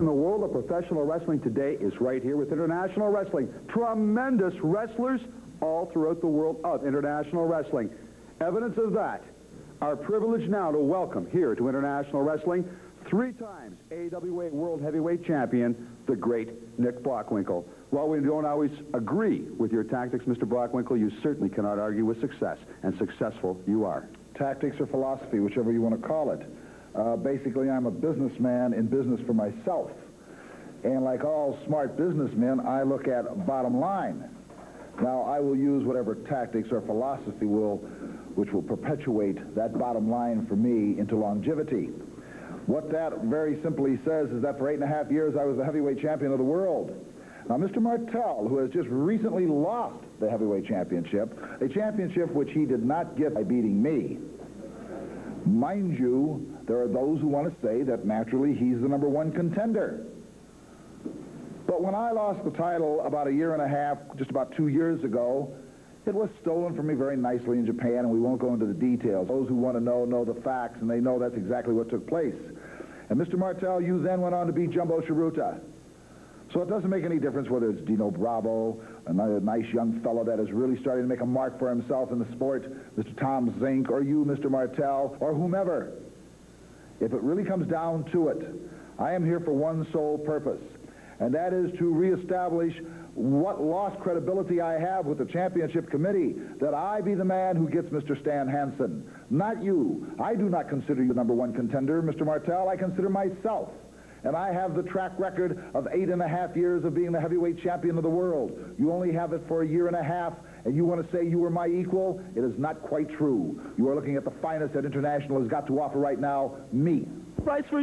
In the world of professional wrestling today is right here with international wrestling. Tremendous wrestlers all throughout the world of international wrestling. Evidence of that, our privilege now to welcome here to international wrestling 3 times AWA World Heavyweight Champion, the great Nick Bockwinkel. While we don't always agree with your tactics, Mr. Bockwinkel, you certainly cannot argue with success, and successful you are. Tactics or philosophy, whichever you want to call it. Basically, I'm a businessman in business for myself. And like all smart businessmen, I look at bottom line. Now, I will use whatever tactics or philosophy which will perpetuate that bottom line for me into longevity. What that very simply says is that for 8.5 years, I was the heavyweight champion of the world. Now, Mr. Martel, who has just recently lost the heavyweight championship, a championship which he did not get by beating me. Mind you, there are those who want to say that naturally he's the #1 contender. But when I lost the title about 1.5 years, just about 2 years ago, it was stolen from me very nicely in Japan, and we won't go into the details. Those who want to know the facts, and they know that's exactly what took place. And Mr. Martel, you then went on to beat Jumbo Tsuruta. So it doesn't make any difference whether it's Dino Bravo, another nice young fellow that is really starting to make a mark for himself in the sport, Mr. Tom Zink, or you, Mr. Martel, or whomever. If it really comes down to it, I am here for one sole purpose, and that is to reestablish what lost credibility I have with the championship committee, that I be the man who gets Mr. Stan Hansen, not you. I do not consider you the #1 contender, Mr. Martel. I consider myself. And I have the track record of 8.5 years of being the heavyweight champion of the world. You only have it for 1.5 years, and you want to say you were my equal? It is not quite true. You are looking at the finest that international has got to offer right now, me. Price for